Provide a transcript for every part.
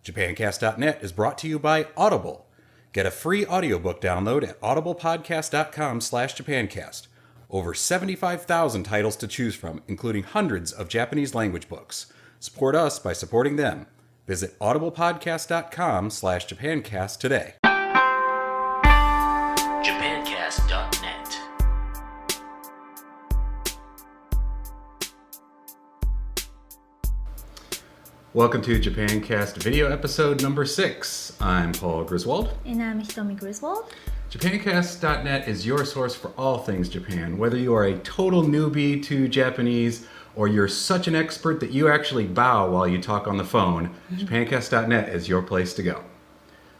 JapanCast.net is brought to you by Audible. Get a free audiobook download at audiblepodcast.com/JapanCast. Over 75,000 titles to choose from, including hundreds of Japanese language books. Support us by supporting them. Visit audiblepodcast.com/JapanCast today. JapanCast.net. Welcome to JapanCast video episode number 6. I'm Paul Griswold. And I'm Hitomi Griswold. JapanCast.net is your source for all things Japan. Whether you are a total newbie to Japanese or you're such an expert that you actually bow while you talk on the phone, JapanCast.net is your place to go.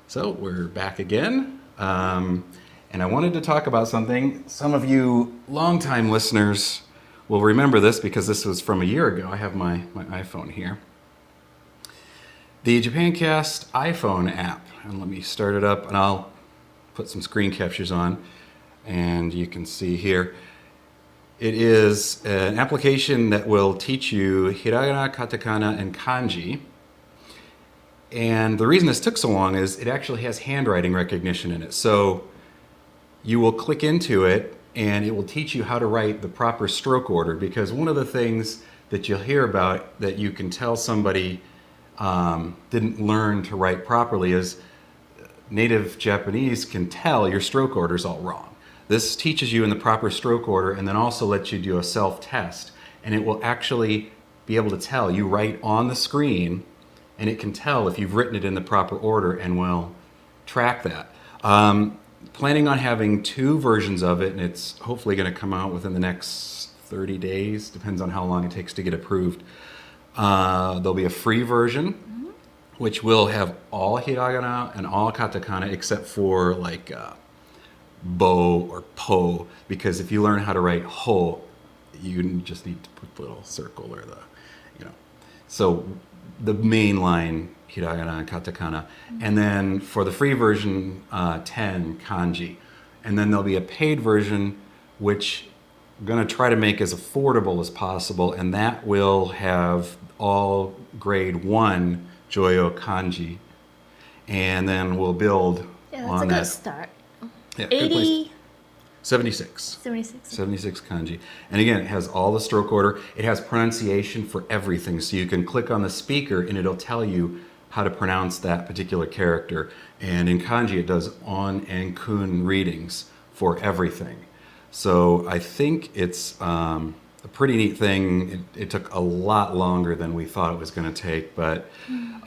So we're back again, and I wanted to talk about something. Some of you longtime listeners will remember this because this was from a year ago. I have my iPhone here. The JapanCast iPhone app, and let me start it up and I'll put some screen captures on, and you can see here. It is an application that will teach you hiragana, katakana, and kanji. And the reason this took so long is it actually has handwriting recognition in it. So you will click into it and it will teach you how to write the proper stroke order, because one of the things that you'll hear about that you can tell somebody didn't learn to write properly is native Japanese can tell your stroke order's all wrong. This teaches you in the proper stroke order and then also lets you do a self-test, and it will actually be able to tell. You write on the screen and it can tell if you've written it in the proper order and will track that. Planning on having 2 versions of it, and it's hopefully going to come out within the next 30 days, depends on how long it takes to get approved. There'll be a free version, which will have all hiragana and all katakana except for like bo or po, because if you learn how to write ho, you just need to put the little circle or So the main line hiragana and katakana, and then for the free version 10 kanji, and then there'll be a paid version which I'm going to try to make as affordable as possible, and that will have all grade 1 Joyo kanji, and then we'll build on that. That's a good start. Yeah, 80... 76. 76 kanji. And again, it has all the stroke order. It has pronunciation for everything, so you can click on the speaker and it'll tell you how to pronounce that particular character. And in kanji, it does on and kun readings for everything. So I think it's a pretty neat thing. It took a lot longer than we thought it was going to take, but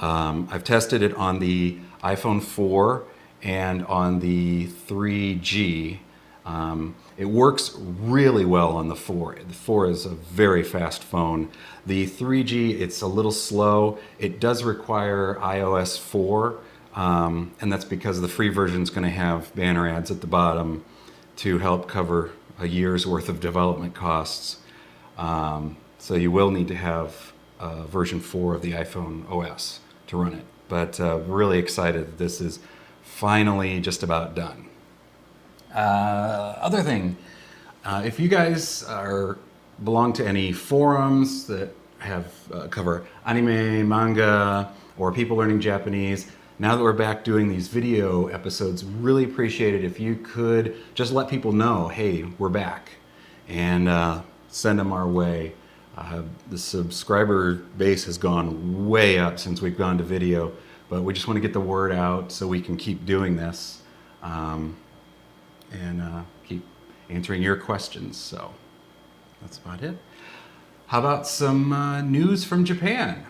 I've tested it on the iPhone 4 and on the 3G. It works really well on the 4. The 4 is a very fast phone. The 3G, it's a little slow. It does require iOS 4, and that's because the free version is going to have banner ads at the bottom to help cover a year's worth of development costs. So you will need to have version 4 of the iPhone OS to run it. But really excited that this is finally just about done. Other thing, if you guys belong to any forums that have cover anime, manga, or people learning Japanese, now that we're back doing these video episodes, really appreciate it if you could just let people know, hey, we're back, and send them our way. The subscriber base has gone way up since we've gone to video, but we just want to get the word out so we can keep doing this and keep answering your questions. So that's about it. How about some news from Japan?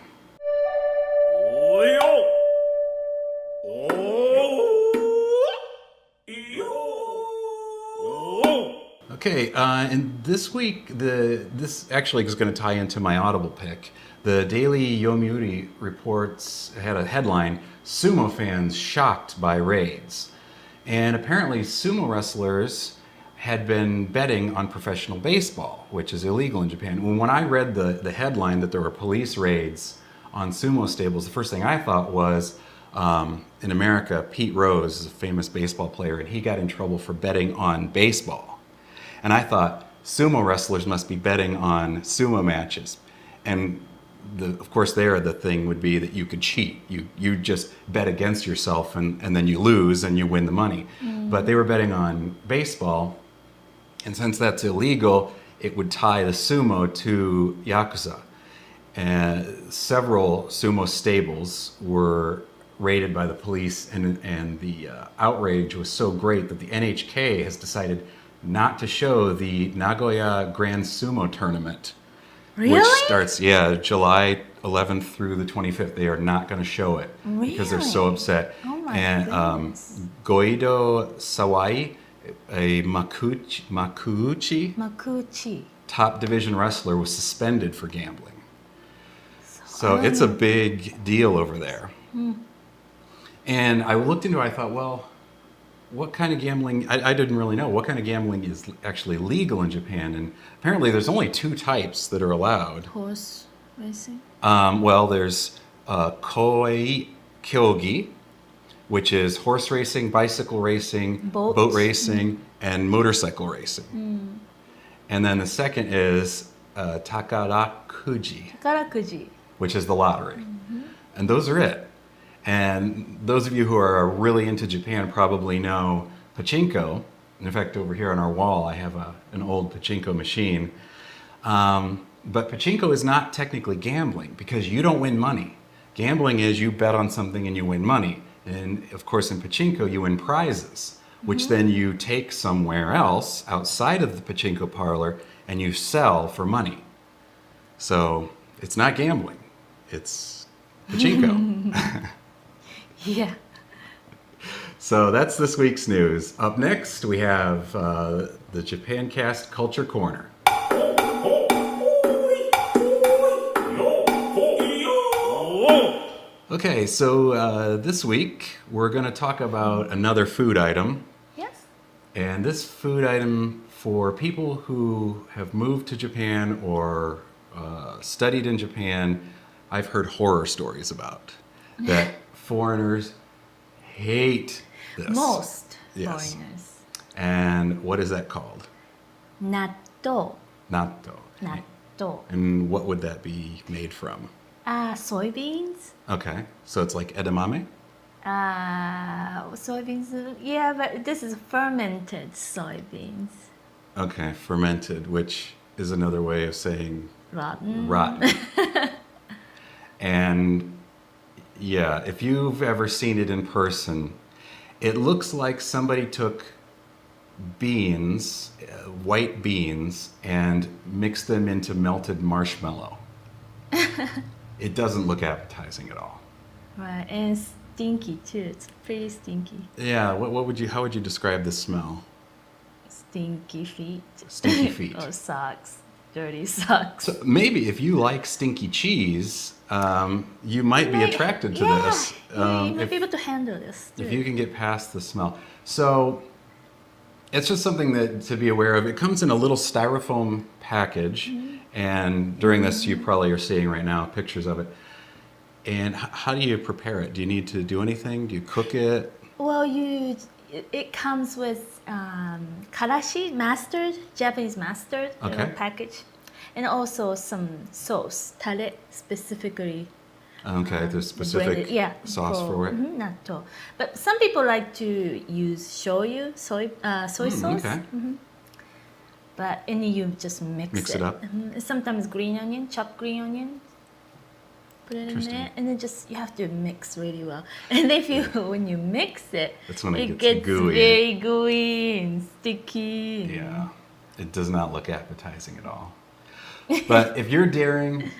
Okay, and this week, this actually is going to tie into my Audible pick. The Daily Yomiuri reports had a headline, Sumo fans shocked by raids. And apparently sumo wrestlers had been betting on professional baseball, which is illegal in Japan. When I read the headline that there were police raids on sumo stables, the first thing I thought was, in America, Pete Rose is a famous baseball player, and he got in trouble for betting on baseball. And I thought, sumo wrestlers must be betting on sumo matches. And of course, there the thing would be that you could cheat. You just bet against yourself, and then you lose and you win the money. But they were betting on baseball, and since that's illegal, it would tie the sumo to Yakuza. And several sumo stables were raided by the police, and the outrage was so great that the NHK has decided not to show the Nagoya Grand Sumo Tournament, Really? which starts July 11th through the 25th. They are not going to show it because they're so Really? upset. Oh my And goodness. Goido Sawai, a Makuuchi Makuchi. top division wrestler, was suspended for gambling. So it's a big deal over there. And I looked into it, I thought, well, what kind of gambling, I didn't really know, what kind of gambling is actually legal in Japan? And apparently there's only two types that are allowed. Horse racing. Well, there's Koei Kyogi, which is horse racing, bicycle racing, Boat. racing, and motorcycle racing. And then the second is Takarakuji, Takarakuji. which is the lottery. And those are it. And those of you who are really into Japan probably know pachinko. In fact, over here on our wall, I have an old pachinko machine. But pachinko is not technically gambling because you don't win money. Gambling is you bet on something and you win money. And of course, in pachinko, you win prizes, which then you take somewhere else outside of the pachinko parlor and you sell for money. So it's not gambling, it's pachinko. Yeah. So that's this week's news. Up next, we have the JapanCast Culture Corner. Okay, so this week we're going to talk about another food item. Yes. And this food item, for people who have moved to Japan or studied in Japan, I've heard horror stories about. That foreigners hate this. Most Yes. foreigners. And what is that called? Natto. Natto. Natto. And what would that be made from? Soybeans. Okay, so it's like edamame? Soybeans. Yeah, but this is fermented soybeans. Okay, fermented, which is another way of saying Rotten. rotten. And yeah, if you've ever seen it in person, it looks like somebody took beans, white beans, and mixed them into melted marshmallow. It doesn't look appetizing at all. Right, and stinky too. It's pretty stinky. Yeah, how would you describe the smell? Stinky feet. Stinky feet. Or socks. Dirty socks. So maybe if you like stinky cheese, you might be attracted to this. You might be able to handle this. If too. you can get past the smell. So it's just something to be aware of. It comes in a little styrofoam package, and during this you probably are seeing right now pictures of it. And how do you prepare it? Do you need to do anything? Do you cook it? Well, it comes with karashi, mustard, Japanese mustard package, and also some sauce, tare specifically. Okay, there's specific blended, sauce for it. Natto. But some people like to use shoyu, soy sauce. Okay. But you just mix it up. Sometimes green onion, chopped green onion. Put it in Interesting. there, and then you have to mix really well. And when you mix it, That's when it it gets gets gooey. very gooey and sticky. Yeah, it does not look appetizing at all. But if you're daring,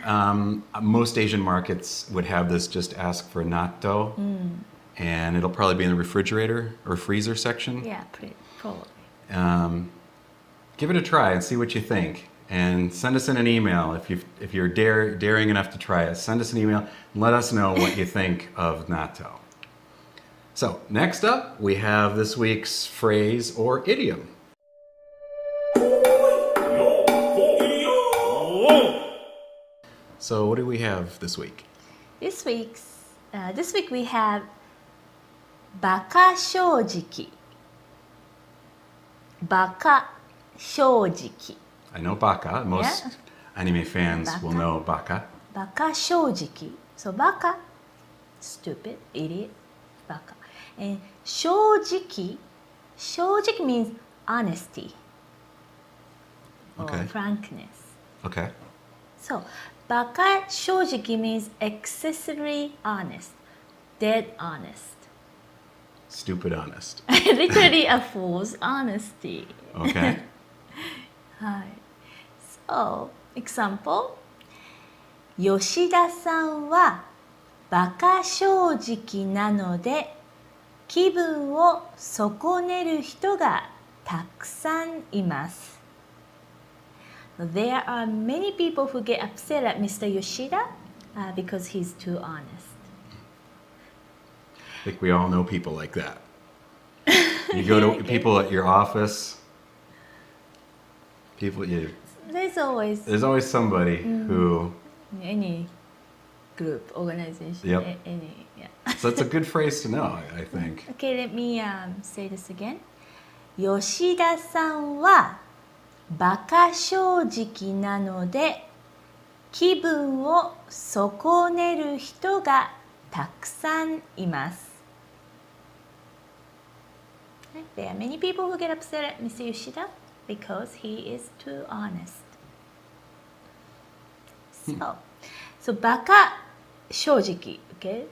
most Asian markets would have this. Just ask for natto, and it'll probably be in the refrigerator or freezer section. Yeah, probably. Give it a try and see what you think. And send us in an email if you're daring enough to try it. Send us an email and let us know what you think of natto. So next up, we have this week's phrase or idiom. So what do we have this week? This week we have バカ正直。バカ正直。 I know baka. Most Yeah. anime fans Baka. will know baka. バカ正直. So バカ stupid, idiot, バカ. And 正直means honesty or Okay. frankness. Okay. So バカ正直 means excessively honest, dead honest. Stupid honest. Literally a false honesty. Okay. はい。So, example. 吉田さんはバカ正直なので気分を損ねる人がたくさんいます。There are many people who get upset at Mr. Yoshida because he's too honest. I think we all know people like that. You go to Okay. people at your office. There's always There's always somebody who. any group, organization, Yep. any, yeah. So that's a good phrase to know, I think. Okay, let me say this again. 吉田さんはバカ正直なので気分を損ねる人がたくさんいます。There are many people who get upset at Mr. Yoshida because he is too honest. So バカ正直 okay?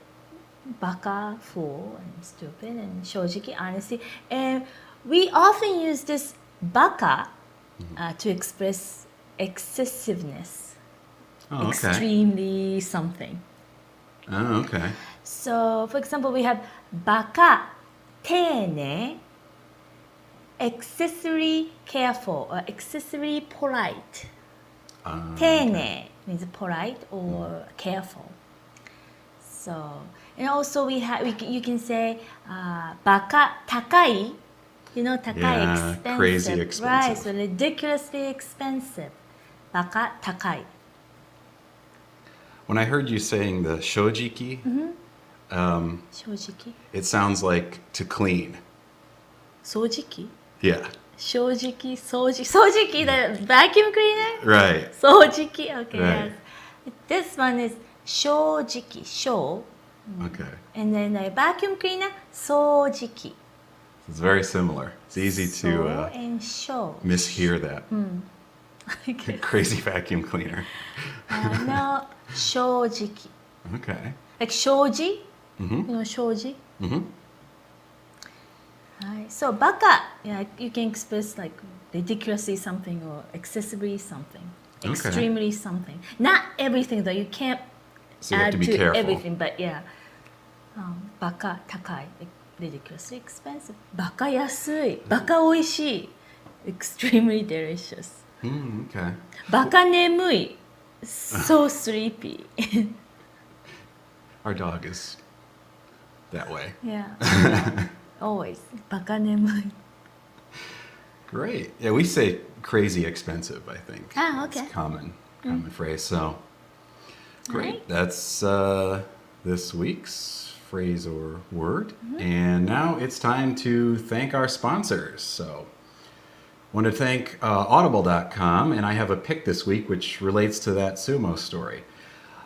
バカ fool and stupid and 正直 honesty. And we often use this バカto express excessiveness, Oh, okay. extremely something. Oh, okay. So, for example, we have バカ丁寧 excessively careful or excessively polite. 丁寧 means polite or careful. So, and also you can say バカ高い. You know, 高い Yeah, expensive. crazy expensive. Right, so ridiculously expensive. バカ高い. When I heard you saying the shojiki, 正直 it sounds like to clean. 掃除機 Yeah. 正直掃除機 the vacuum cleaner? Right. 掃除機 okay, Right. yes. This one is 正直 show Okay. and then the vacuum cleaner 掃除機 It's very similar. It's easy so to and show mishear that. okay. Crazy vacuum cleaner. No 正直 Okay. like 障子 Mm-hmm. you know 障子 Mm-hmm. So バカ yeah, you can express like ridiculously something or excessively something, Okay. extremely something. Not everything though. You can't So you have add to be to careful. everything, but yeah. バカ高い ridiculously expensive. バカ安い バカ美味しい extremely delicious. Okay. バカ眠い so sleepy. Our dog is that way. Yeah. Always バカ眠い Great. Yeah, we say crazy expensive, I think. Ah, okay. It's a common phrase. So, great. Alright. That's this week's phrase or word. And now it's time to thank our sponsors. So, I want to thank Audible.com, and I have a pick this week which relates to that Sumo story.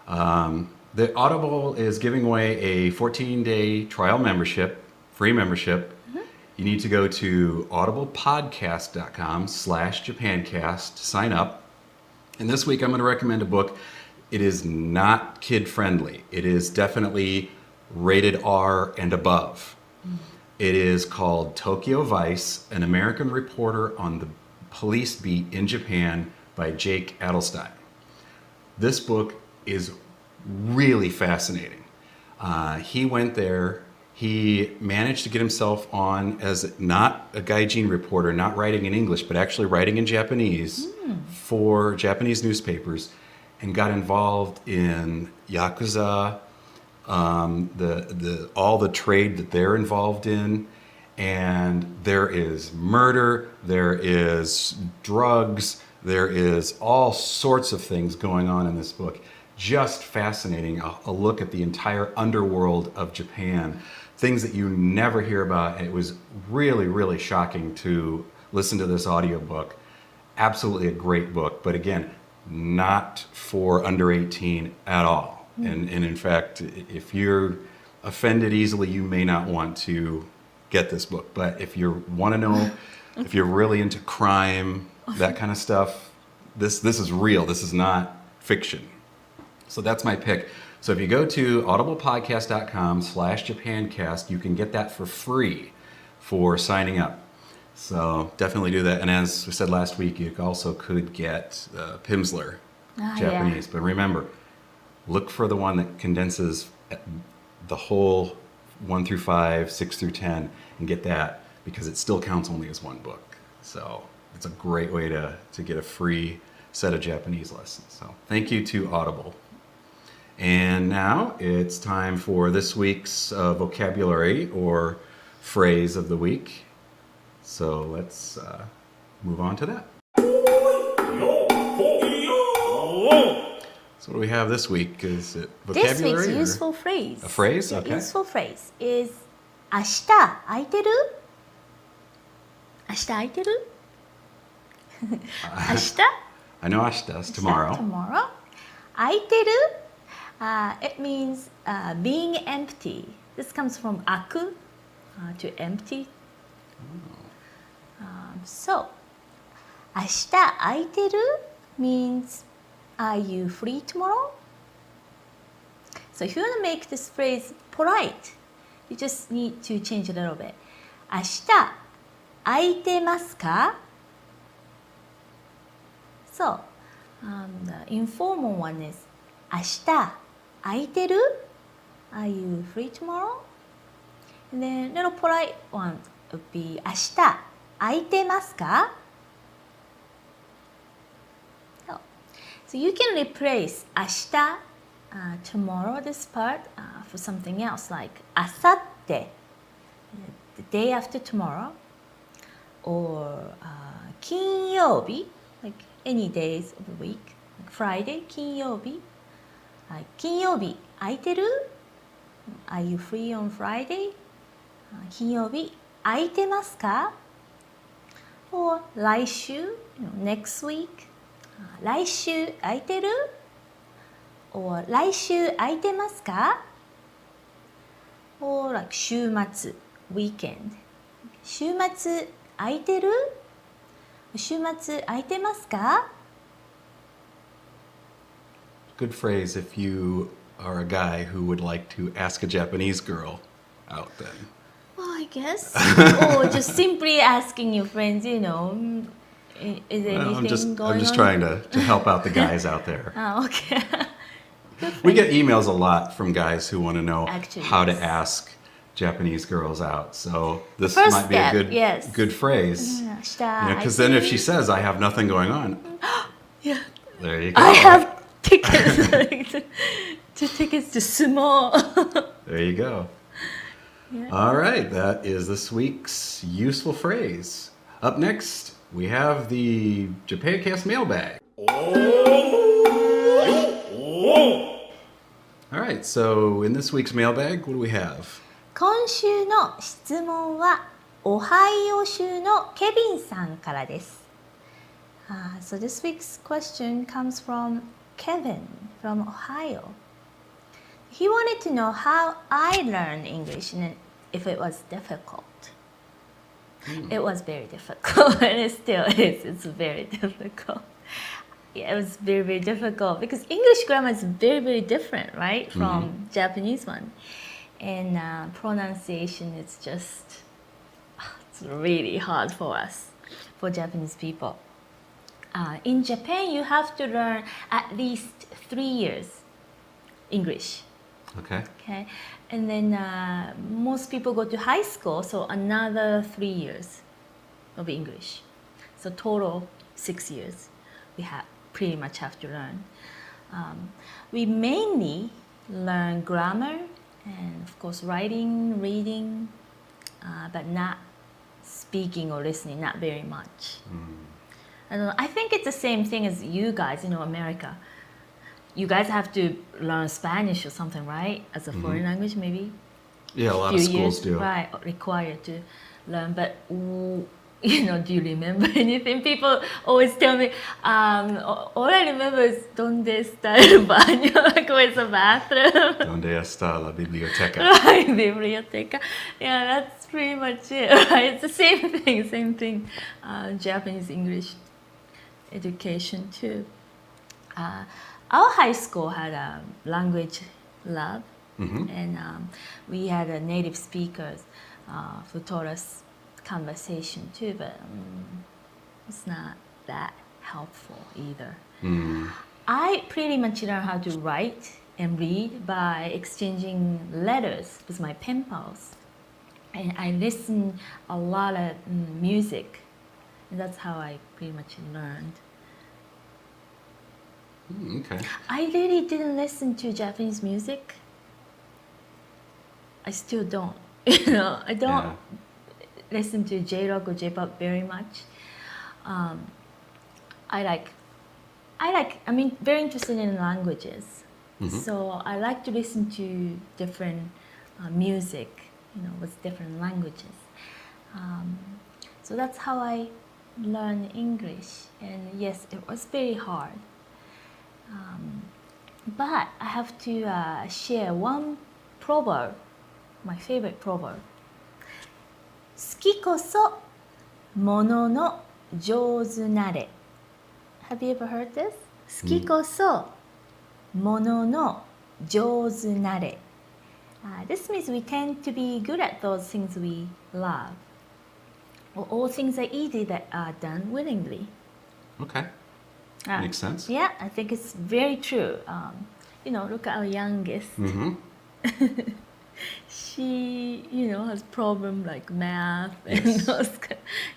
The Audible is giving away a 14-day trial membership, free membership. You need to go to audiblepodcast.com/JapanCast to sign up. And this week I'm going to recommend a book. It is not kid-friendly. It is definitely rated R and above. It is called Tokyo Vice, an American reporter on the police beat in Japan by Jake Adelstein. This book is really fascinating. He went there. He managed to get himself on as not a gaijin reporter, not writing in English, but actually writing in Japanese for Japanese newspapers, and got involved in Yakuza, all the trade that they're involved in. And there is murder, there is drugs, there is all sorts of things going on in this book. Just fascinating, a look at the entire underworld of Japan. Things that you never hear about. And it was really, really shocking to listen to this audiobook. Absolutely a great book. But again, not for under 18 at all. And in fact, if you're offended easily, you may not want to get this book. But if you want to know, if you're really into crime, that kind of stuff, this is real. This is not fiction. So that's my pick. So if you go to audiblepodcast.com/JapanCast, you can get that for free for signing up. So definitely do that. And as we said last week, you also could get Pimsleur Japanese. Yeah. But remember, look for the one that condenses the whole 1 through 5, 6 through 10, and get that because it still counts only as one book. So it's a great way to get a free set of Japanese lessons. So thank you to Audible. And now it's time for this week's vocabulary or phrase of the week. So let's move on to that. So what do we have this week? Is it vocabulary? This week's or useful phrase. a phrase? Yeah, Okay. useful phrase is 明日空いてる?明日空いてる?明日? I know ashita is tomorrow. Tomorrow. 空いてる? It means being empty. This comes from 空く to empty. So, 明日空いてる means are you free tomorrow? So if you want to make this phrase polite, you just need to change a little bit. 明日空いてますか? So, the informal one is 明日空いてる? Are you free tomorrow? And then little polite one would be 明日空いてますか? So you can replace 明日 tomorrow, this part, for something else like あさって the day after tomorrow, or 金曜日 like any days of the week, like Friday, 金曜日 金曜日空いてる? Are you free on Friday? 金曜日空いてますか? Or 来週 next week, 来週空いてる? Or 来週空いてますか? Or like 週末 weekend, 週末空いてる? 週末空いてますか? Good phrase if you are a guy who would like to ask a Japanese girl out then. Well, I guess. Or just simply asking your friends, you know, is there anything going on? I'm just trying to help out the guys out there. Oh, okay. We get emails a lot from guys who want to know Actually, how to yes. ask Japanese girls out. So this First might be step, a good yes. good phrase. 明日空いてる? Because then if she says, I have nothing going on, Yeah. there you go. I have tickets tickets to Sumo. There you go. Yeah. All right, that is this week's useful phrase. Up next, we have the JapanCast mailbag. All right, so in this week's mailbag, what do we have? 今週の質問はオハイオ州のケビンさんからです。So this week's question comes from Kevin from Ohio. He wanted to know how I learned English and if it was difficult. It was very difficult and it still is. It's very difficult. Yeah, it was very, very difficult because English grammar is very, very different, right, from Japanese one. And pronunciation is just, it's really hard for us, for Japanese people. In Japan, you have to learn at least 3 years English. Okay. Okay, and then most people go to high school, so another 3 years of English. So total 6 years we pretty much have to learn. We mainly learn grammar and of course writing, reading, but not speaking or listening, not very much. I don't know, I think it's the same thing as you guys, America. You guys have to learn Spanish or something, right? As a foreign language, maybe? Yeah, a lot of Few schools years, do. Right, required to learn. But do you remember anything? People always tell me, all I remember is donde está el baño, like where's the bathroom? Donde está la biblioteca? Right, biblioteca. Yeah, that's pretty much it, right? It's the same thing. Japanese English education too. Our high school had a language lab, and we had native speakers who taught us conversation too, but it's not that helpful either. I pretty much learned how to write and read by exchanging letters with my pen pals, and I listen a lot of music, and that's how I pretty much learned. Okay. I really didn't listen to Japanese music. I still don't. I don't listen to J-rock or J-pop very much. I'm very interested in languages. So I like to listen to different music, with different languages. So that's how I learned English. And yes, it was very hard. But I have to share one proverb, my favorite proverb. 好きこそものの上手なれ. Have you ever heard this? 好きこそものの上手なれ. This means we tend to be good at those things we love. All things are easy that are done willingly. Okay. Makes sense. Yeah, I think it's very true. Look at our youngest. She, has problem like math and those,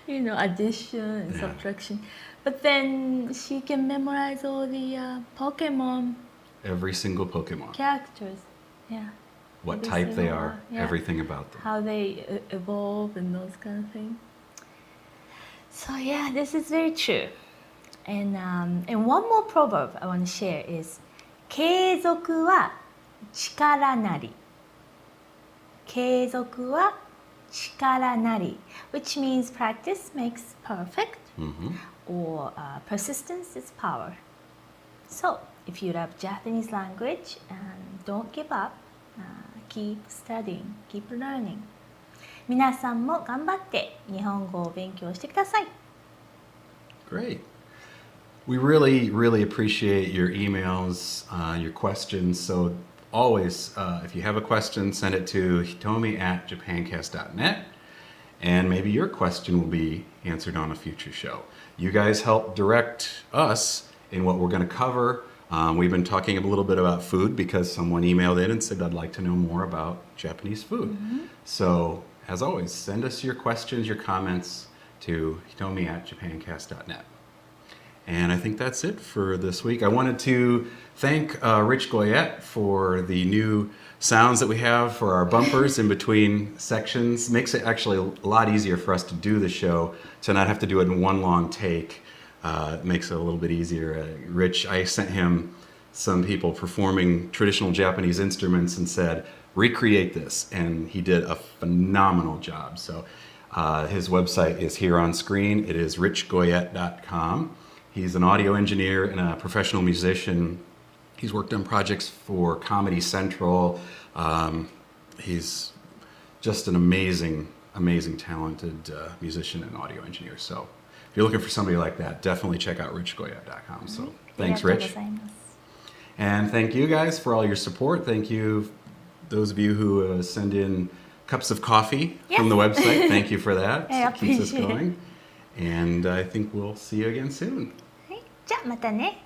addition and subtraction. But then she can memorize all the Pokemon. Every single Pokemon. Characters. Yeah. What Every type they single are. one, yeah. Everything about them. How they evolve and those kind of things. So yeah, this is very true. And one more proverb I want to share is 継続は力なり. 継続は力なり, which means practice makes perfect, or persistence is power. So if you love Japanese language, don't give up, keep studying, keep learning. 皆さんも頑張って日本語を勉強してください. Great. We really, really appreciate your emails, your questions. So always, if you have a question, send it to hitomi@japancast.net, and maybe your question will be answered on a future show. You guys help direct us in what we're going to cover. We've been talking a little bit about food because someone emailed in and said, I'd like to know more about Japanese food. So, as always, send us your questions, your comments to hitomi@japancast.net. And I think that's it for this week. I wanted to thank Rich Goyette for the new sounds that we have for our bumpers in between sections. Makes it actually a lot easier for us to do the show, to not have to do it in one long take. It makes it a little bit easier. Rich, I sent him some people performing traditional Japanese instruments and said, recreate this. And he did a phenomenal job. So his website is here on screen. It is richgoyette.com. He's an audio engineer and a professional musician. He's worked on projects for Comedy Central. He's just an amazing, talented musician and audio engineer. So if you're looking for somebody like that, definitely check out richgoyette.com. So thanks, Rich. And thank you guys for all your support. Thank you, those of you who send in cups of coffee from the website. Thank you for that. I It keeps us appreciate it. going. And I think we'll see you again soon. じゃあまたね。